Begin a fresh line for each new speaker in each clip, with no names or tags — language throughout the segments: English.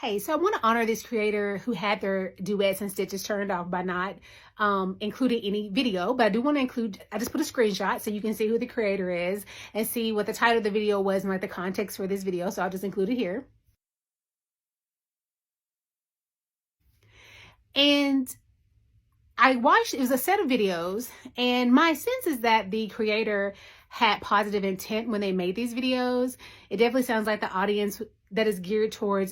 Hey, so I want to honor this creator who had their duets and stitches turned off by not including any video, but I do want to include, I just put a screenshot so you can see who the creator is and see what the title of the video was and like the context for this video. So I'll just include it here. And I watched, it was a set of videos, and my sense is that the creator had positive intent when they made these videos. It definitely sounds like the audience that is geared towards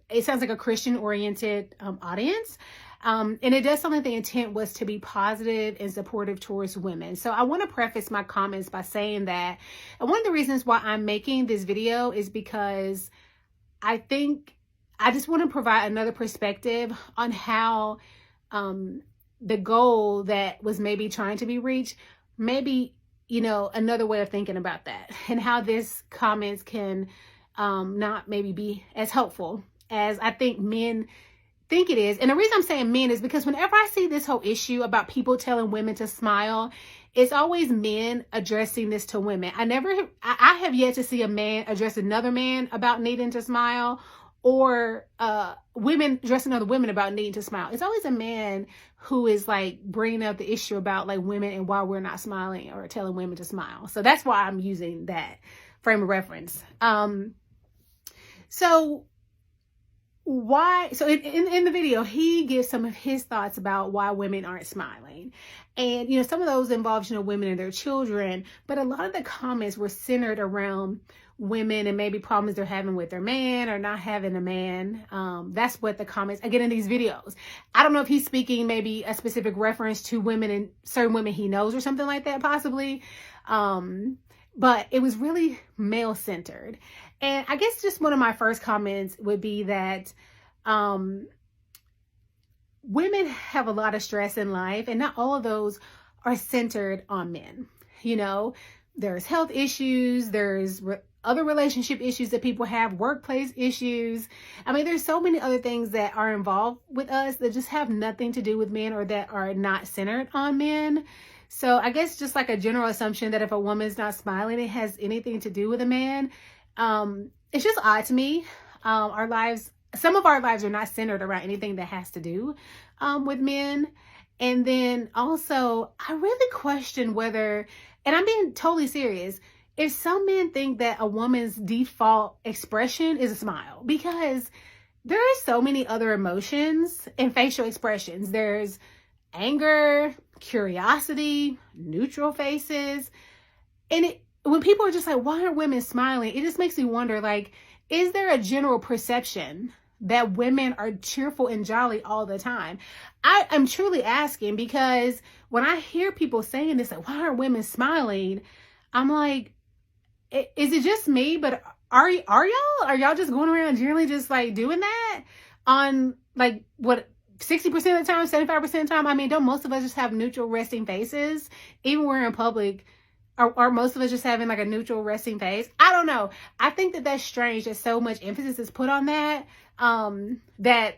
it sounds like a Christian oriented audience. And it does sound like the intent was to be positive and supportive towards women. So I want to preface my comments by saying that one of the reasons why I'm making this video is because I think I just want to provide another perspective on how the goal that was maybe trying to be reached, maybe, another way of thinking about that, and how this comments can not maybe be as helpful as I think men think it is. And the reason I'm saying men is because whenever I see this whole issue about people telling women to smile, it's always men addressing this to women. I have yet to see a man address another man about needing to smile, or women addressing other women about needing to smile. It's always a man who is like bringing up the issue about like women and why we're not smiling or telling women to smile. So that's why I'm using that frame of reference. So in the video, he gives some of his thoughts about why women aren't smiling. And, some of those involve, women and their children. But a lot of the comments were centered around women and maybe problems they're having with their man or not having a man. That's what the comments, again, in these videos. I don't know if he's speaking maybe a specific reference to women and certain women he knows or something like that, possibly. But it was really male-centered. And I guess just one of my first comments would be that women have a lot of stress in life, and not all of those are centered on men. There's health issues, there's other relationship issues that people have, workplace issues. I mean, there's so many other things that are involved with us that just have nothing to do with men or that are not centered on men. So I guess just like a general assumption that if a woman's not smiling, it has anything to do with a man. It's just odd to me. Some of our lives are not centered around anything that has to do with men. And then also, I really question whether, and I'm being totally serious, if some men think that a woman's default expression is a smile, because there are so many other emotions and facial expressions. There's anger, curiosity, neutral faces. And when people are just like, why aren't women smiling? It just makes me wonder, like, is there a general perception that women are cheerful and jolly all the time? I'm truly asking, because when I hear people saying this, like, why aren't women smiling? I'm like, is it just me? But are y'all just going around generally just like doing that on like what, 60% of the time, 75% of the time? I mean, don't most of us just have neutral resting faces? Even when we're in public, are most of us just having like a neutral resting face? I don't know. I think that that's strange that so much emphasis is put on that, that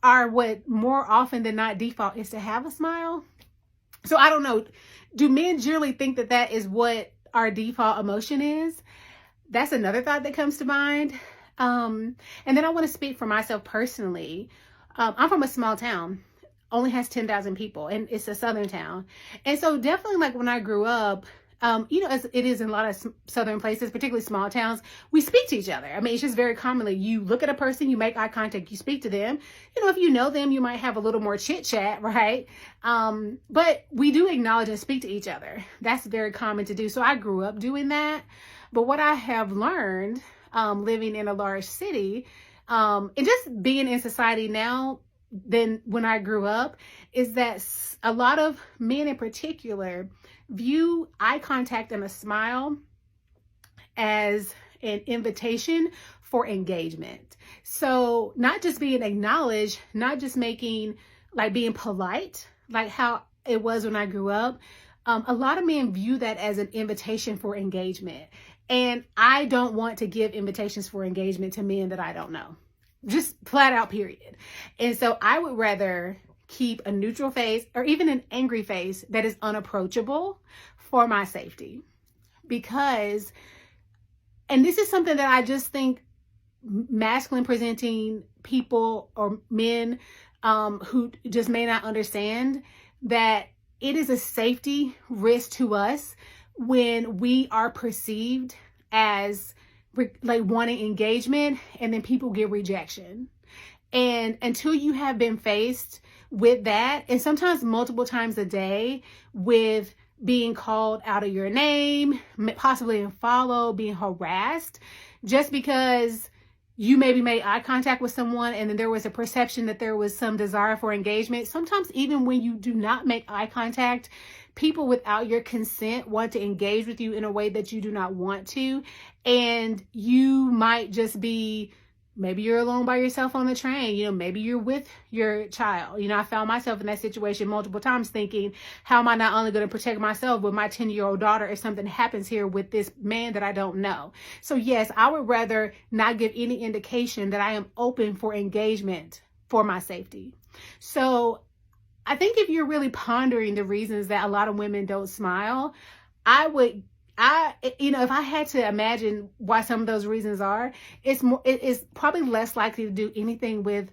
are what more often than not default is to have a smile. So I don't know. Do men generally think that that is what our default emotion is? That's another thought that comes to mind. And then I want to speak for myself personally. I'm from a small town, only has 10,000 people, and it's a southern town. And so definitely, like, when I grew up, as it is in a lot of southern places, particularly small towns, we speak to each other. I mean, it's just very commonly, you look at a person, you make eye contact, you speak to them. If you know them, you might have a little more chit chat, right? But we do acknowledge and speak to each other. That's very common to do. So I grew up doing that. But what I have learned, living in a large city, and just being in society now than when I grew up, is that a lot of men in particular view eye contact and a smile as an invitation for engagement. So not just being acknowledged, not just being polite, like how it was when I grew up. A lot of men view that as an invitation for engagement. And I don't want to give invitations for engagement to men that I don't know. Just flat out, period. And so I would rather keep a neutral face or even an angry face that is unapproachable for my safety. Because, and this is something that I just think masculine presenting people or men who just may not understand that it is a safety risk to us when we are perceived as like wanting engagement and then people get rejection. And until you have been faced with that, and sometimes multiple times a day, with being called out of your name, possibly unfollowed, being harassed, just because you maybe made eye contact with someone and then there was a perception that there was some desire for engagement. Sometimes even when you do not make eye contact, people without your consent want to engage with you in a way that you do not want to. And you might just be, maybe you're alone by yourself on the train, maybe you're with your child. I found myself in that situation multiple times thinking, how am I not only going to protect myself with my 10-year-old daughter if something happens here with this man that I don't know? So yes, I would rather not give any indication that I am open for engagement for my safety. So I think if you're really pondering the reasons that a lot of women don't smile, if I had to imagine why some of those reasons are, it is probably less likely to do anything with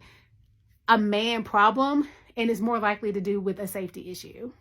a man problem and is more likely to do with a safety issue.